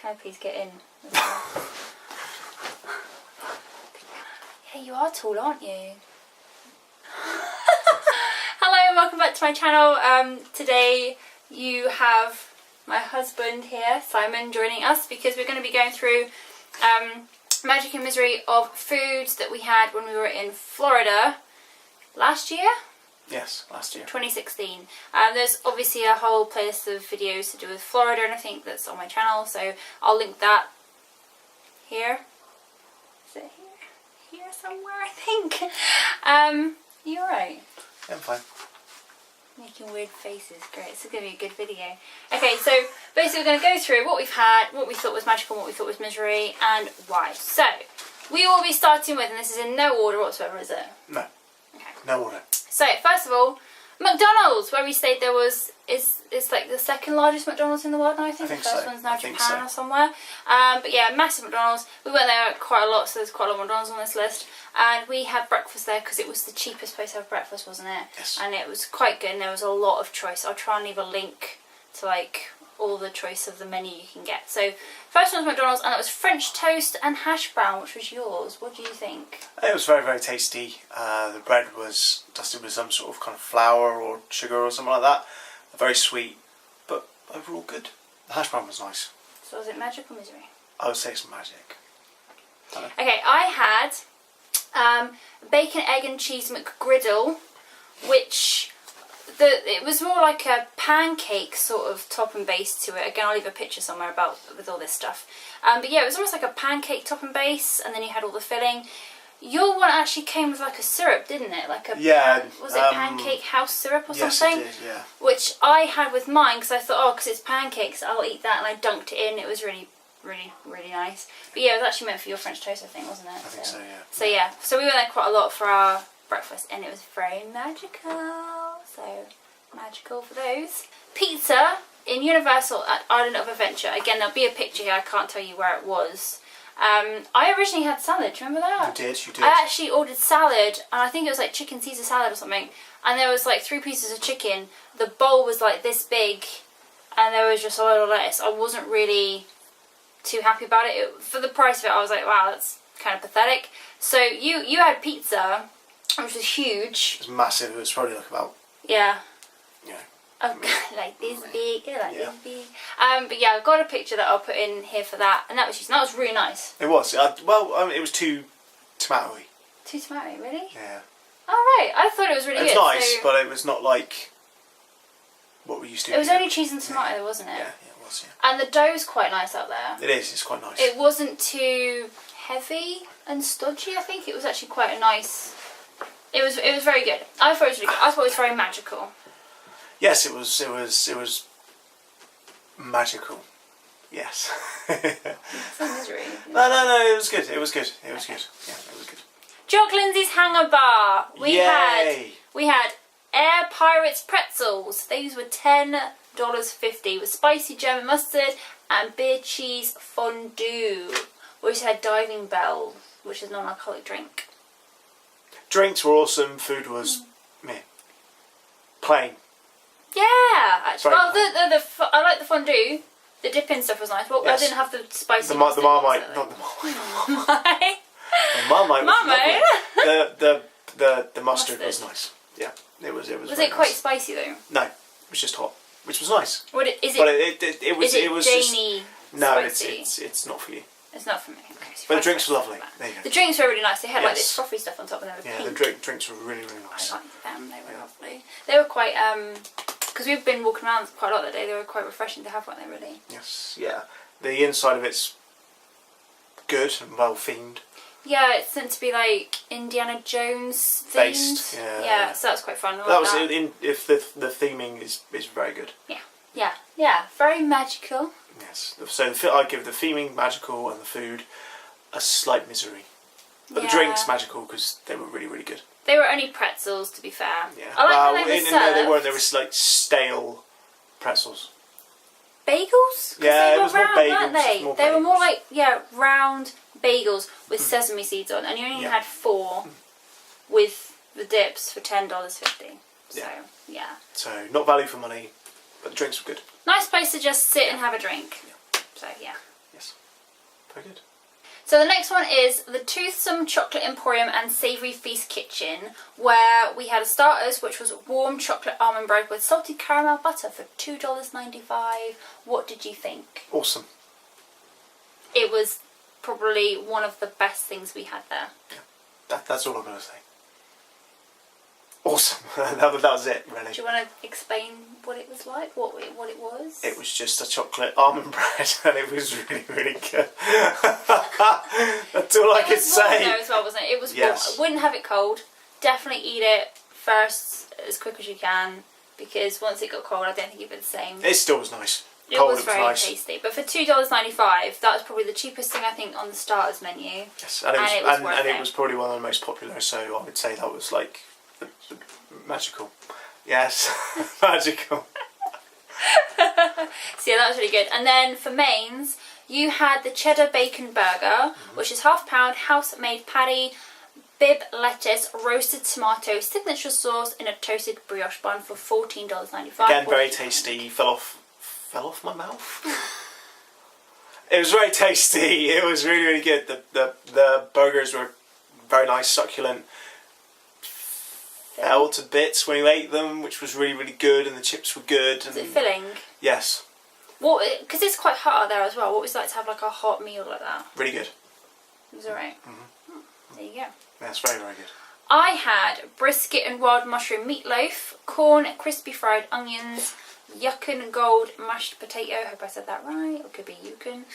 Can I please get in? Yeah, you are tall, aren't you? Hello and welcome back to my channel. Today you have my husband here, Simon, joining us because we're going to be going through Magic and Misery of foods that we had when we were in Florida last year. Yes, last year. 2016. There's obviously a whole playlist of videos to do with Florida and I think that's on my channel, so I'll link that here. Is it here? Here somewhere, I think. You alright? I'm fine. Making weird faces, great. It's going to be a good video. Okay, so basically we're going to go through what we've had, what we thought was magical, what we thought was misery, and why. So, we will be starting with, and this is in no order whatsoever, is it? No. Okay. No order. So, first of all, McDonald's, where we stayed, there was, it's like the second largest McDonald's in the world now, I think. The first one's now Japan or somewhere. But yeah, massive McDonald's. We went there quite a lot, so there's quite a lot of McDonald's on this list. And we had breakfast there because it was the cheapest place to have breakfast, wasn't it? Yes. And it was quite good and there was a lot of choice. I'll try and leave a link to like all the choice of the menu you can get. So first one was McDonald's and it was French toast and hash brown, which was yours. What do you think? It was very, very tasty. The bread was dusted with some sort of kind of flour or sugar or something like that. Very sweet, but overall good. The hash brown was nice. So was it magic or misery? I would say it's magic. Okay, I had bacon, egg and cheese McGriddle, which it was more like a pancake sort of top and base to it. Again, I'll leave a picture somewhere about with all this stuff. But yeah, it was almost like a pancake top and base, and then you had all the filling. Your one actually came with like a syrup, didn't it? Like a was it pancake house syrup or something? Yes, it did, yeah. Which I had with mine because I thought, oh, because it's pancakes, I'll eat that, and I dunked it in. It was really nice. But yeah, it was actually meant for your French toast, I think, wasn't it? I think so, yeah. So yeah, so we went there quite a lot for our breakfast and it was very magical. So, magical for those. Pizza in Universal at Island of Adventure. Again, there'll be a picture here, I can't tell you where it was. I originally had salad, do you remember that? You did. I actually ordered salad and I think it was like chicken Caesar salad or something. And there was like 3 pieces of chicken. The bowl was like this big and there was just a lot of lettuce. I wasn't really too happy about it. For the price of it, I was like, wow, that's kind of pathetic. So you had pizza, which was huge. It was massive. It was probably like about... Yeah. Yeah. Oh, like this big, this big. But yeah, I've got a picture that I'll put in here for that, and that was really nice. It was. It was too tomatoey. Too tomatoey, really? Yeah. Oh right, I thought it was really good. It was nice, but it was not like what we used to. It was only cheese and tomato, wasn't it? Yeah, it was. Yeah. And the dough's quite nice out there. It is. It's quite nice. It wasn't too heavy and stodgy. I think it was actually quite a nice. It was very good. I thought it was really good. I thought it was very magical. Yes, it was magical. Yes. It's a misery. No, it was good. It was good. Yeah, it was good. Jock Lindsay's Hanger Bar. We had Air Pirates pretzels. These were $10.50 with spicy German mustard and beer cheese fondue. We also had Diving Bell, which is a non-alcoholic drink. Drinks were awesome. Food was meh. Plain. Yeah, actually. Very Well, I like the fondue. The dip-in stuff was nice. Well, yes. I didn't have the spicy. The Marmite, not the Marmite. The Marmite was lovely. The mustard was nice. Yeah, it was. Was it quite spicy though? No, it was just hot, which was nice. What is it? But it was. Is it was Janey just, no, spicy? it's not for you. It's not for me. Okay, so but the drinks were lovely. There you go. The drinks were really nice. They had like this frothy stuff on top and they were pink. The drinks were really nice. I liked them. They were lovely. They were quite because we've been walking around quite a lot that day. They were quite refreshing to have, weren't they? Really. Yes. Yeah. The inside of it's good and well themed. Yeah, it's meant to be like Indiana Jones themed. Based. Yeah. So that was quite fun. If the theming is very good. Yeah. Very magical. Yes. So I'd give the theming magical and the food a slight misery. But the drinks magical because they were really good. They were only pretzels, to be fair. Yeah. I like how they were served. No, they weren't. They were like stale pretzels. Bagels? Yeah, they were round, bagels, weren't they? more They were bagels. more like round bagels with sesame seeds on, and you only had 4 with the dips for $10.50. So yeah. So not value for money, but the drinks were good. Nice place to just sit and have a drink. So yeah. So the next one is the Toothsome Chocolate Emporium and Savoury Feast Kitchen, where we had a starters, which was warm chocolate almond bread with salted caramel butter for $2.95. What did you think? Awesome. It was probably one of the best things we had there. That's all I'm going to say. Awesome. that was it, really. Do you want to explain what it was like? What it was? It was just a chocolate almond bread, and it was really, really good. That's all I can say. It was warm though as well, wasn't it? It was Yes. warm. I wouldn't have it cold. Definitely eat it first as quick as you can, because once it got cold, I don't think it'd be the same. It still was nice. It Cold, was very nice. tasty. But for $2.95, that was probably the cheapest thing I think on the starters menu. Yes, and it was probably one of the most popular, so I would say that was like the magical. Yes, magical. So yeah, that was really good. And then for mains, you had the cheddar bacon burger, which is £half pound house-made patty, bib lettuce, roasted tomato, signature sauce in a toasted brioche bun for $14.95. Again, very tasty. Fell off my mouth. It was very tasty. It was really, really good. The burgers were very nice, succulent. Fell to bits when you ate them, which was really, really good, and the chips were good. Was it filling? Yes. Because it's quite hot out there as well. What was it like to have like a hot meal like that? Really good. It was alright. There you go. That's very, very good. I had brisket and wild mushroom meatloaf, corn, crispy fried onions, Yukon Gold mashed potato, hope I said that right, it could be Yukon,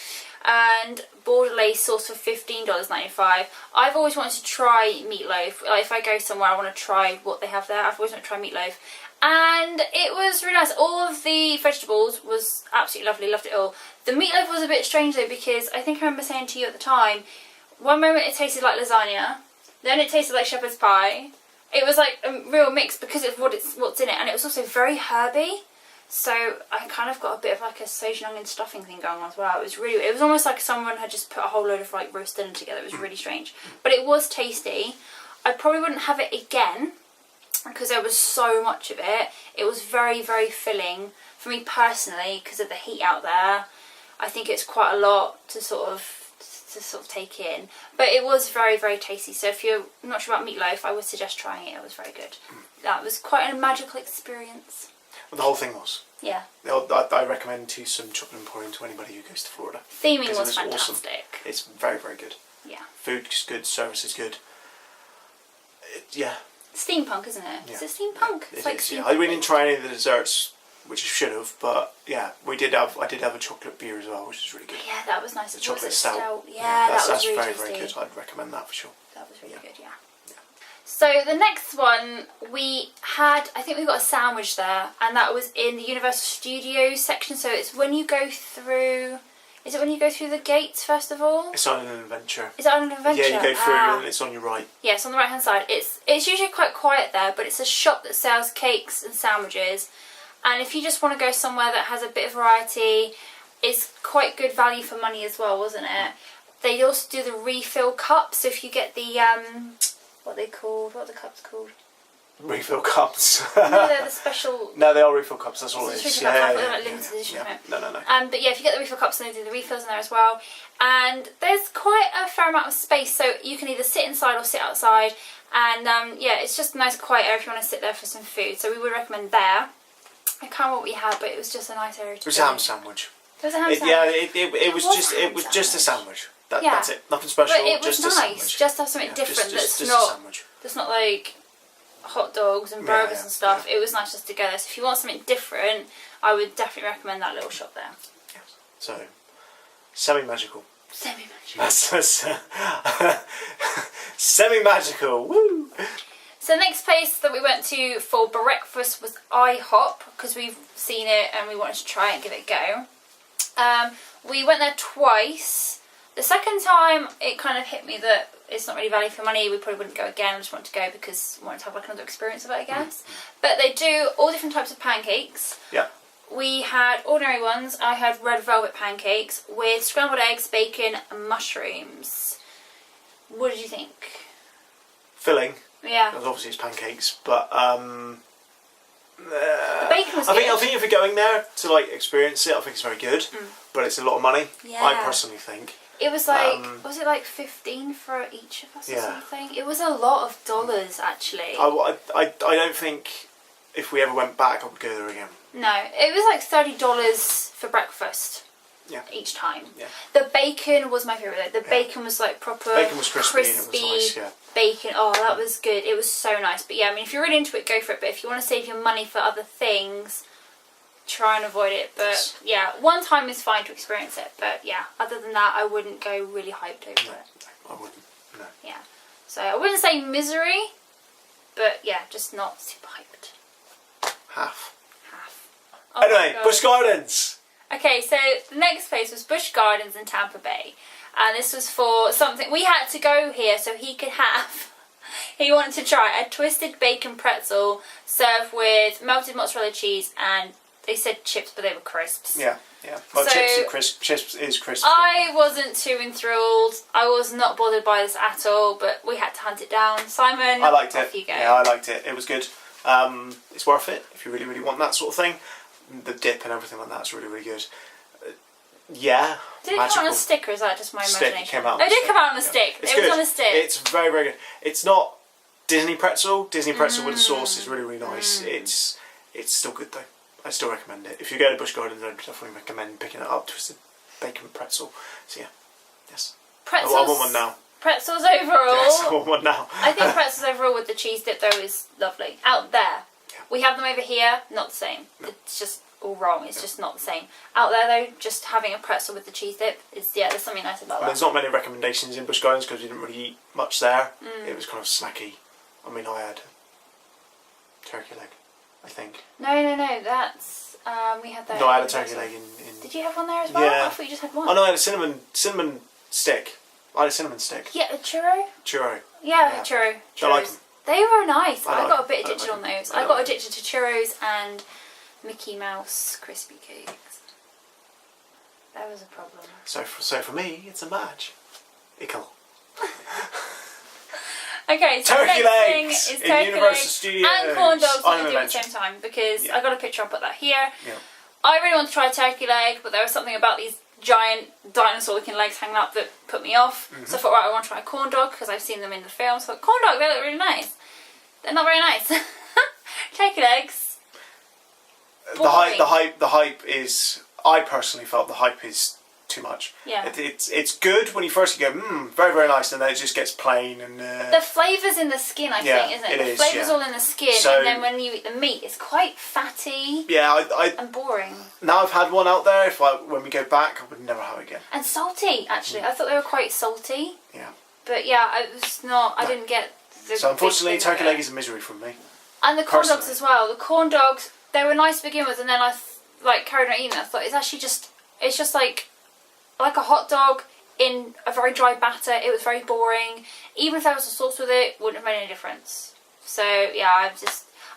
and Bordelaise sauce for $15.95. I've always wanted to try meatloaf. Like, if I go somewhere I want to try what they have there. I've always wanted to try meatloaf. And it was really nice. All of the vegetables was absolutely lovely, loved it all. The meatloaf was a bit strange though, because I think I remember saying to you at the time, one moment it tasted like lasagna, then it tasted like shepherd's pie. It was like a real mix because of what's in it, and it was also very herby. So I kind of got a bit of like a sage and onion stuffing thing going on as well. It was almost like someone had just put a whole load of like roast dinner together. It was really strange, but it was tasty. I probably wouldn't have it again because there was so much of it. It was very, very filling for me personally because of the heat out there. I think it's quite a lot to sort of take in, but it was very, very tasty. So if you're not sure about meatloaf, I would suggest trying it. It was very good. That was quite a magical experience. Well, the whole thing was. Yeah. I recommend Toothsome Chocolate Emporium to anybody who goes to Florida. Theming was awesome. fantastic. It's very, very good. Yeah. Food is good, service is good. Yeah. Steampunk, isn't it? Yeah. Is it steampunk? It It's like is, steampunk. We didn't try any of the desserts, which I should have, but yeah, I did have a chocolate beer as well, which is really good. Yeah, that was nice. The Was chocolate it stout. Yeah, that was really very, tasty. very good. I'd recommend that for sure. That was really Yeah. good, yeah. So the next one we had, I think we got a sandwich there, and that was in the Universal Studios section. So it's when you go through. Is it when you go through the gates first of all? It's on an adventure. Is it on an adventure? Yeah, you go through and it's on your right. Yeah, it's on the right hand side. It's usually quite quiet there, but it's a shop that sells cakes and sandwiches. And if you just want to go somewhere that has a bit of variety, it's quite good value for money as well, wasn't it? They also do the refill cups. So if you get the what are they called? What are the cups called? Refill cups. No, they're the special. No, they are refill cups. That's all it is. Limited edition. Yeah. No. But yeah, if you get the refill cups, then they do the refills in there as well. And there's quite a fair amount of space, so you can either sit inside or sit outside. And yeah, it's just a nice quiet area if you want to sit there for some food. So we would recommend there. I can't remember what we had, but it was just a nice area to It was go. a ham sandwich. It was a ham sandwich. Yeah, it was just a sandwich. That's it. Nothing special. But it was just nice. a sandwich. Just to have something different. Just that's a not. sandwich. That's not like hot dogs and burgers and stuff. It was nice just to go there. So if you want something different, I would definitely recommend that little shop there. Yes. So, semi-magical. Semi-magical. Semi-magical. Woo! So the next place that we went to for breakfast was IHOP, because we've seen it and we wanted to try it and give it a go. We went there twice. The second time it kind of hit me that it's not really value for money. We probably wouldn't go again. I just wanted to go because we wanted to have like another experience of it, I guess. But they do all different types of pancakes. Yeah. We had ordinary ones. I had red velvet pancakes with scrambled eggs, bacon and mushrooms. What did you think? Filling. Yeah. Because obviously it's pancakes, but The bacon was I good. think if you're going there to like experience it, I think it's very good. But it's a lot of money. Yeah. I personally think. It was like, was it like 15 for each of us or Yeah. something? It was a lot of dollars, actually. I don't think if we ever went back, I would go there again. No, it was like $30 for breakfast. Yeah. Each time. Yeah. The bacon was my favourite though. The bacon was like proper Bacon was crispy and it was nice, yeah. bacon. Oh, that was good. It was so nice. But yeah, I mean, if you're really into it, go for it. But if you want to save your money for other things, try and avoid it. But Yes. yeah, one time is fine to experience it. But yeah, other than that, I wouldn't go really hyped over No, it. I wouldn't. No. Yeah. So I wouldn't say misery, but yeah, just not super hyped. Half. Oh my Anyway, God. Busch Gardens. Okay, so the next place was Busch Gardens in Tampa Bay. And this was for something, we had to go here so he could have, he wanted to try a twisted bacon pretzel served with melted mozzarella cheese and they said chips, but they were crisps. Yeah, yeah. Well, So- chips is crisp. I wasn't too enthralled. I was not bothered by this at all, but we had to hunt it down. Simon, I liked it. off you go. Yeah, I liked it. It was good. It's worth it if you really, really want that sort of thing. The dip and everything like that's really, really good. Yeah, Did it magical. come out on a stick or is that just my Stick, imagination? it came out on Oh, a it did stick. come out on a Yeah. stick. It's It good. was on a stick. It's very, very good. It's not Disney pretzel. Disney pretzel with the sauce is really, really nice. It's still good though. I still recommend it. If you go to Busch Gardens, I'd definitely recommend picking it up. Twisted bacon pretzel. So yeah, yes. Pretzels, I want one now. Pretzels overall. Yes, I want one now. I think pretzels overall with the cheese dip though is lovely. Out there. Yeah. We have them over here, not the same. It's just all wrong. It's just not the same. Out there though, just having a pretzel with the cheese dip is, yeah, there's something nice about that. There's not many recommendations in Busch Gardens because we didn't really eat much there. It was kind of snacky. I mean, I had turkey leg, I think. No, that's, we had that. No, I had a in turkey Brussels. leg in... Did you have one there as well? Yeah. I thought you just had one. Oh no, I had a cinnamon stick. I had a cinnamon stick. Yeah, a churro? Churro. Yeah, Yeah. churro. Don't like Churros. them. They were nice. I I like got them. a bit I don't addicted like on them. those. I I don't got like addicted to churros and Mickey Mouse crispy cakes. That was a problem. So for me, it's a match. Ickle. Okay, so Turkey the next thing legs is in turkey Universal legs Studios. and corn dogs I'm that we do a at the mention. same time because Yeah. I got a picture. I'll put that here. Yeah. I really want to try a turkey leg, but there was something about these giant dinosaur-looking legs hanging up that put me off. So I thought, right, I want to try a corn dog because I've seen them in the film. So I thought, corn dog, they look really nice. They're not very nice. Turkey legs. The Boring. hype is. I personally felt the hype is too much. Yeah. It's good when you first go, very, very nice, and then it just gets plain and. The flavour's in the skin, I Yeah, think, isn't it? it The is, flavour's yeah. all in the skin, So- and then when you eat the meat, it's quite fatty Yeah, I and boring. now I've had one out there. When we go back, I would never have it again. And salty, actually. I thought they were quite salty. Yeah. But yeah, I was not. I No. didn't get the. So unfortunately, big thing of turkey leg it. is a misery from me. And the corn dogs personally. as well. The corn dogs, they were nice to begin with, and then I carried on eating them. I thought it's just like a hot dog in a very dry batter. It was very boring. Even if there was a sauce with it, wouldn't have made any difference. So yeah,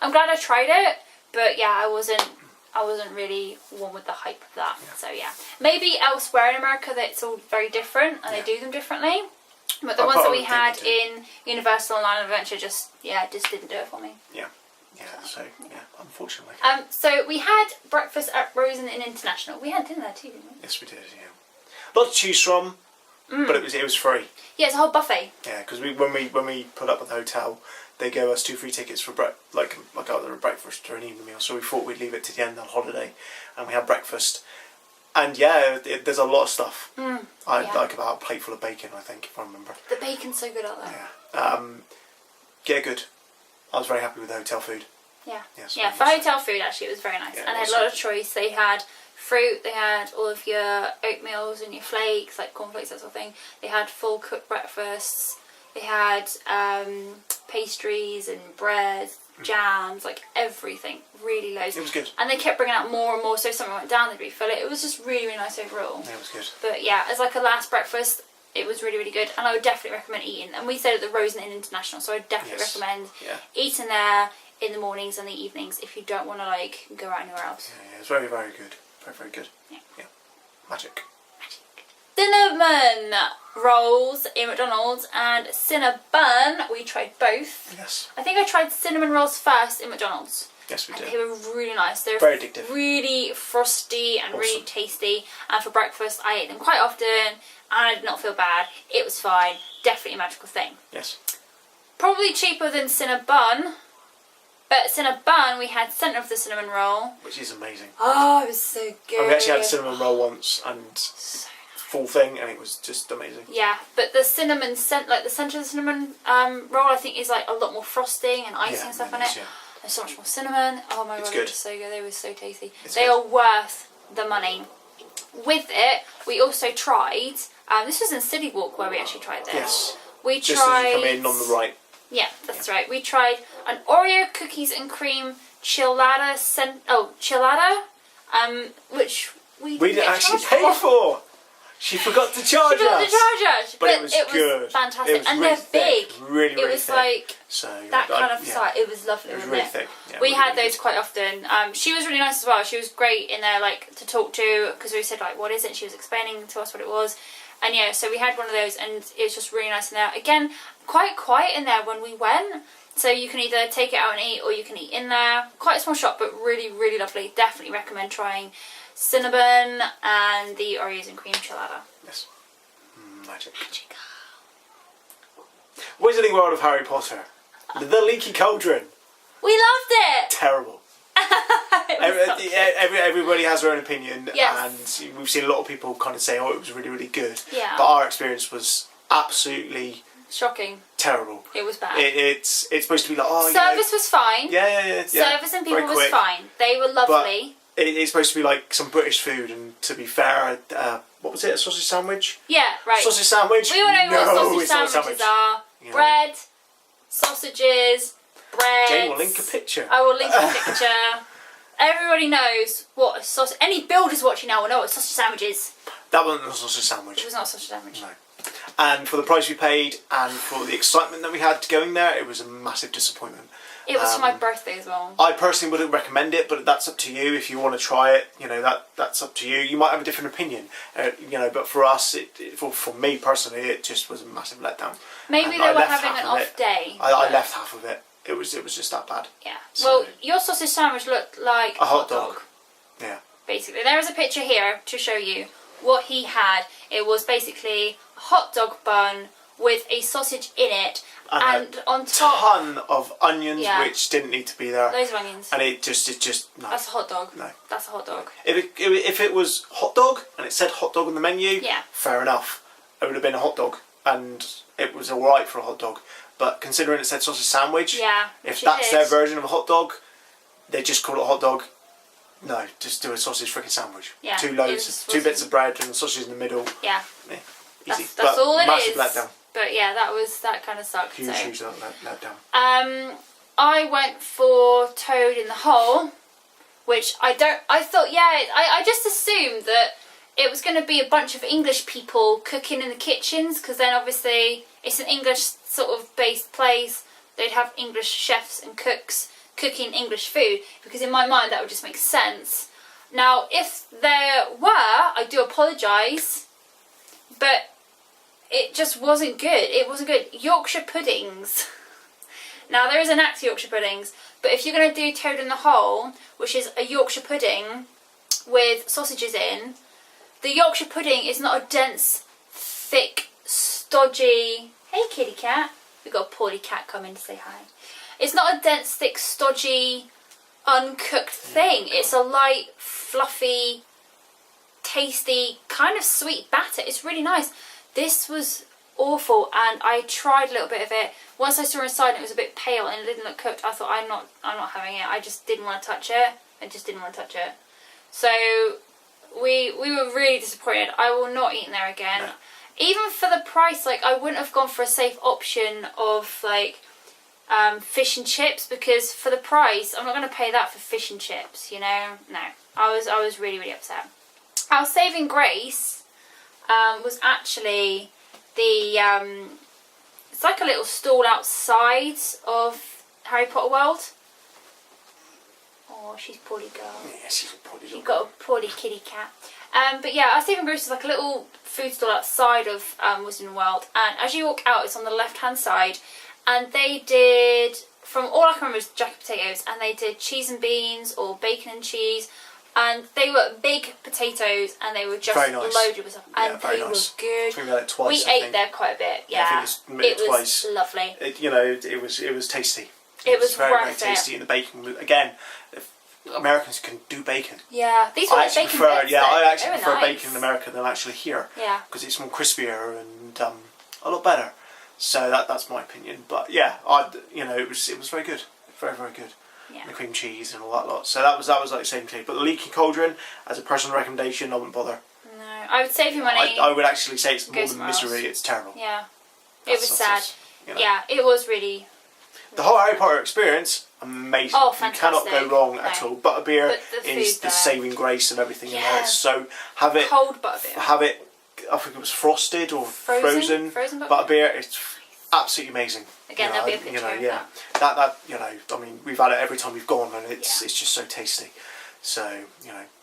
I'm glad I tried it, but yeah, I wasn't really one with the hype of that. So yeah, maybe elsewhere in America that's all very different and they do them differently. But the I ones that probably we had think they in Universal and Island of Adventure just didn't do it for me. Yeah. So unfortunately. So we had breakfast at Rosen Inn International. We had dinner there too, didn't we? Yes, we did. Yeah. Lot to choose from, but it was free. Yeah, it's a whole buffet. Yeah, because when we put up at the hotel, they gave us 2 free tickets for like either a breakfast or an evening meal. So we thought we'd leave it to the end of the holiday, and we had breakfast. And yeah, there's a lot of stuff. I yeah. like about a plate full of bacon, I think, if I remember. The bacon's so good out there. Yeah. Get good. I was very happy with the hotel food. Yeah. Yes, Yeah, very for much hotel food actually it was very nice. Yeah, And they it had was a lot of so. choice. They had fruit, they had all of your oatmeals and your flakes, like cornflakes, that sort of thing. They had full cooked breakfasts. They had pastries and bread, jams, like everything. Really loads. It was good. And they kept bringing out more and more, so if something went down, they'd refill it. It was just really, really nice overall. It was good. But yeah, as like a last breakfast, it was really, really good. And I would definitely recommend eating. And we stayed at the Rosen Inn International, so I would definitely Yes. recommend Yeah. eating there in the mornings and the evenings if you don't want to like go out anywhere else. Yeah, it's very, very good. Very, very good. Yeah. Magic. Cinnamon rolls in McDonald's and Cinnabon. We tried both. Yes. I think I tried cinnamon rolls first in McDonald's. Yes, we And did. they were really nice. They're Very addictive. really frosty and really Awesome. tasty. And for breakfast, I ate them quite often, and I did not feel bad. It was fine. Definitely a magical thing. Yes. Probably cheaper than Cinnabon, but Cinnabon we had centre of the cinnamon roll. Which is amazing. Oh, it was so good. I've actually had a cinnamon roll once and full thing, and it was just amazing. Yeah, but the cinnamon scent, like the centre of the cinnamon roll, I think is like a lot more frosting and icing and stuff on it. Yeah. There's so much more cinnamon. Oh my It's god, good. it was so good. They were so tasty. It's They good. are worth the money. With it, we also tried. This was in City Walk where we actually tried this. Yes. We Just tried. as you come in on the right. Yeah, that's right. We tried an Oreo cookies and cream chilada which we We didn't didn't get actually charged pay for. She forgot to charge She forgot us. to charge us, But it was good. fantastic, It was and really they're thick. big. Really, really it was thick. like So that kind of yeah. size. It was lovely, It was wasn't really it? thick. Yeah, We really, had really those quite often. She was really nice as well. She was great in there, like to talk to, because we said like, "What is it?" She was explaining to us what it was, and yeah, so we had one of those, and it was just really nice in there. Again, quite quiet in there when we went, so you can either take it out and eat, or you can eat in there. Quite a small shop, but really, really lovely. Definitely recommend trying Cinnabon and the Oreos and cream chilada. Yes. Magic. Wizarding World of Harry Potter. The Leaky Cauldron. We loved it. Terrible. It was so good. Everybody has their own opinion, Yes. and we've seen a lot of people kind of say, "Oh, it was really, really good." Yeah. But our experience was absolutely Shocking. terrible. It was bad. It's supposed to be like, oh, Service was fine. yeah. Service and people Very was quick. fine. They were lovely. It's supposed to be like some British food, and to be fair, what was it? A sausage sandwich? Yeah, right. Sausage sandwich? We all know no, what sausage it's not a sandwiches sandwich. are. You know. Bread, sausages, bread. Jane will link a picture. I will link a picture. Everybody knows what a sausage... Any builders watching now will know what a sausage sandwich is. That wasn't a sausage It sandwich. was not a sausage sandwich. No. And for the price we paid, and for the excitement that we had going there, it was a massive disappointment. It was for my birthday as well. I personally wouldn't recommend it, but that's up to you. If you want to try it, that's up to you. You might have a different opinion, but for us, for me personally, it just was a massive letdown. Maybe And they I were left having half an of off it. day. I but- left half of it. It was just that bad. Yeah. So- Well, your sausage sandwich looked like A hot dog. Yeah. Basically, there is a picture here to show you what he had. It was basically a hot dog bun with a sausage in it, and on top, ton of onions, Yeah. which didn't need to be there, loads of onions. and it just no. That's a hot dog. No. That's a hot dog. If it was hot dog and it said hot dog on the menu, Yeah. fair enough. It would have been a hot dog, and it was all right for a hot dog. But considering it said sausage sandwich, Yeah. if which it that's is. their version of a hot dog, they just call it a hot dog. No, just do a sausage freaking sandwich. Yeah, Two it loads, just two bits wasn't- of bread and sausage in the middle. Yeah. Easy. That's But all it massive is. letdown. But yeah, that kind of sucked. Huge, so. huge letdown. I went for Toad in the Hole, which I thought, yeah, I just assumed that it was going to be a bunch of English people cooking in the kitchens, because then obviously it's an English sort of based place. They'd have English chefs and cooks cooking English food, because in my mind that would just make sense. Now, if there were, I do apologise, but it just wasn't good. It wasn't good. Yorkshire puddings. Now, there is an act to Yorkshire puddings, but if you're going to do Toad in the Hole, which is a Yorkshire pudding with sausages in, the Yorkshire pudding is not a dense, thick, stodgy... Hey, kitty cat. We've got a poorly cat coming to say hi. It's not a dense, thick, stodgy, uncooked thing. It's a light, fluffy, tasty, kind of sweet batter. It's really nice. This was awful, and I tried a little bit of it. Once I saw inside and it was a bit pale and it didn't look cooked, I thought, I'm not having it. I just didn't want to touch it. So we were really disappointed. I will not eat in there again. No. Even for the price, like, I wouldn't have gone for a safe option of like fish and chips, because for the price, I'm not going to pay that for fish and chips. No. I was really, really upset. Our saving grace was actually the it's like a little stall outside of Harry Potter World. Oh, she's a poorly girl. Yeah, she's a poorly You've dog. got a poorly kitty cat. But yeah, our saving grace is like a little food stall outside of Wizarding World, and as you walk out, it's on the left hand side, and they did from all I can remember was jacket potatoes, and they did cheese and beans or bacon and cheese, and they were big potatoes, and they were just Very nice. loaded with stuff, and very they nice. were good. I think we had it twice. We I ate think. there quite a bit. Yeah, I Yeah, think it's it twice. was lovely. It was tasty. It was very worth very it. tasty, and the bacon was, again. If Americans can do bacon. Yeah, these were I like actually bacon prefer. bits, Yeah, though. I actually They were prefer nice. bacon in America than actually here. Yeah. Because it's more crispier and a lot better. So that's my opinion. But yeah, it was very good, very very good. Yeah. The cream cheese and all that lot. So that was like the same thing. But the leaky cauldron, as a personal recommendation, I wouldn't bother. No, I would save you money. I would actually say it's Go more than somewhere else. misery. It's terrible. Yeah, it was sad. You know. Yeah, it was really. The whole Harry Potter experience, amazing. Oh, You cannot go fantastic. wrong at No. all. Butterbeer But the is food the there. saving grace and everything in Yeah. there. So have it. Cold butterbeer. Have it. I think it was frosted or frozen. Frozen Butterbeer. It's absolutely amazing. Again, there'll be a picture of yeah. That I mean, we've had it every time we've gone, and it's just so tasty. So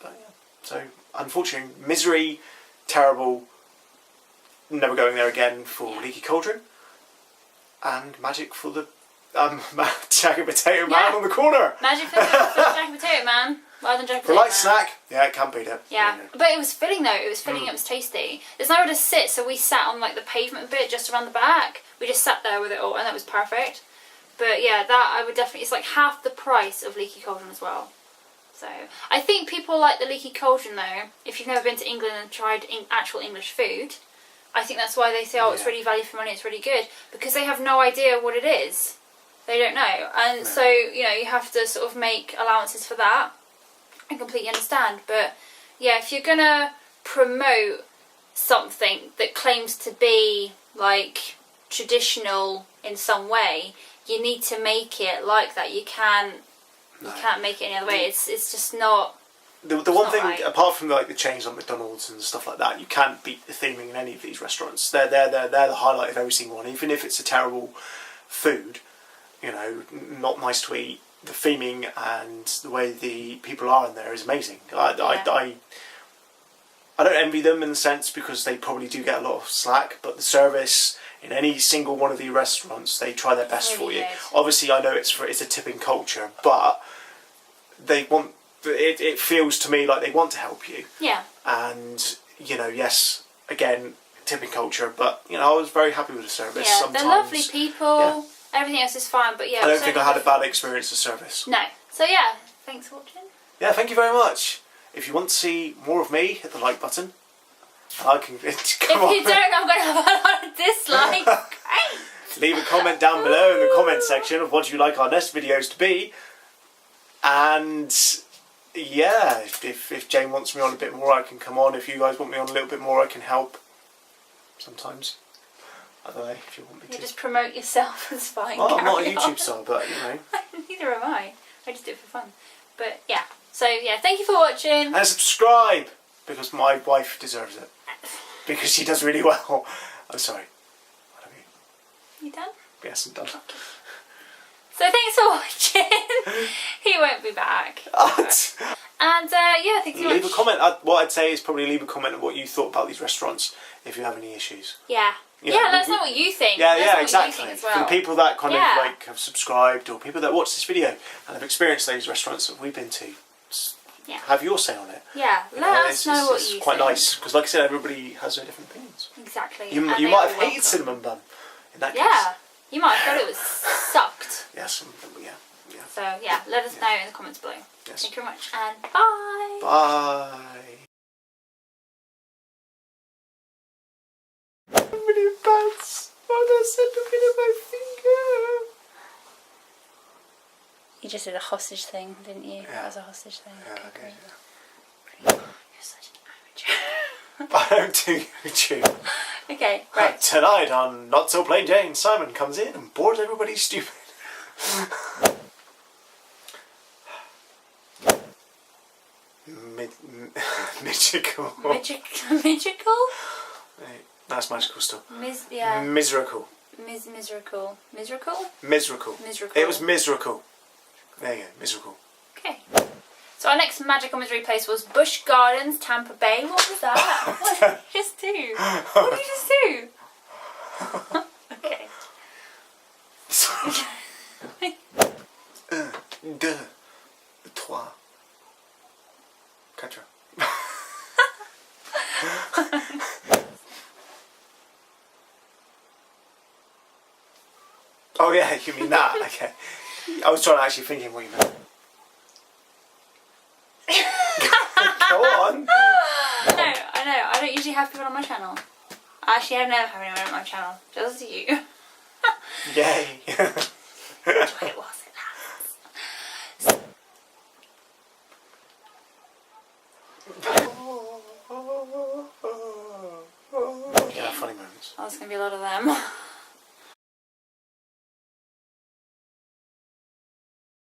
but yeah. So unfortunately, misery, terrible. Never going there again for Leaky Cauldron, and magic for the jacket potato man on the corner. Magic for the jacket potato man, rather than jacket For a potato light man. snack, yeah, it can't beat it. Yeah, but it was filling though. It was filling. Mm. It was tasty. There's nowhere to sit, so we sat on like the pavement bit just around the back. We just sat there with it all, and that was perfect. But yeah, that I would definitely. It's like half the price of Leaky Cauldron as well. So I think people like the Leaky Cauldron though. If you've never been to England and tried actual English food, I think that's why they say, oh, it's really value for money. It's really good, because they have no idea what it is. They don't know, and so you have to sort of make allowances for that. I completely understand, but yeah, if you're gonna promote something that claims to be like traditional in some way, you need to make it like that. You can't make it any other way. It's just not. The one not thing, right. apart from like the chains like McDonald's and stuff like that, you can't beat the theming in any of these restaurants. They're the highlight of every single one, even if it's a terrible food. Not nice to eat. The theming and the way the people are in there is amazing. I don't envy them in the sense, because they probably do get a lot of slack, but the service in any single one of the restaurants, they try their best for you. Good. Obviously, I know it's a tipping culture, but they want it feels to me like they want to help you. Yeah. And yes, again, tipping culture, but I was very happy with the service. Yeah, Sometimes, they're lovely people. Yeah. Everything else is fine, but yeah. I don't so think I had a bad experience of service. No. So yeah, thanks for watching. Yeah, thank you very much. If you want to see more of me, hit the like button. I can come If on. you don't, I'm going to have a lot of dislikes. Great. Leave a comment down below in the comment section of what you like our next videos to be. And yeah, if Jane wants me on a bit more, I can come on. If you guys want me on a little bit more, I can help. Sometimes. I don't know if you want me to. Just promote yourself, it's fine. Well, I'm not a carry YouTube on. star, but Neither am I. I just do it for fun. But yeah. So yeah, thank you for watching. And subscribe, because my wife deserves it. Because she does really well. I'm sorry. I don't mean. You done? Yes, I'm done. Okay. So thanks for watching. He won't be back. And yeah, thanks so much. Leave a comment. What I'd say is probably leave a comment on what you thought about these restaurants if you have any issues. Yeah. Yeah, Yeah, let us know what you think. Yeah, Let us know yeah, what exactly. you think as For the well. people that kind Yeah. of like have subscribed, or people that watch this video and have experienced those restaurants that we've been to, Yeah. have your say on it. Yeah, You let know, us know what you It's quite think. nice, because like I said, everybody has their different opinions. Exactly. You and you they might are have hated welcome. cinnamon bun in that Yeah, case. you might have thought it was sucked. Yes, yeah. So yeah, let us know in the comments below. Yes. Thank you very much, and bye. Bye. How many bats? Oh, that's looking at my finger. You just did a hostage thing, didn't you? Yeah. As a hostage thing. Yeah, Okay, okay. great. You're such an amateur. I don't do YouTube. Okay, right. Tonight on Not So Plain Jane, Simon comes in and bores everybody stupid. Magical. Magical? That's magical stuff. Yeah. Miseracle. Miseracle. Miseracle. It was miseracle. There you go, miseracle. Okay. So our next magical misery place was Busch Gardens, Tampa Bay. What was that? What did you just do? What did you just do? Okay. Oh yeah, you mean that? Okay. I was trying to actually thinking what you meant. Go on. I know. I don't usually have people on my channel. Actually, I never have anyone on my channel. Just you. Yay. Enjoy it whilst it lasts. Yeah, funny moments. Oh, there's going to be a lot of them.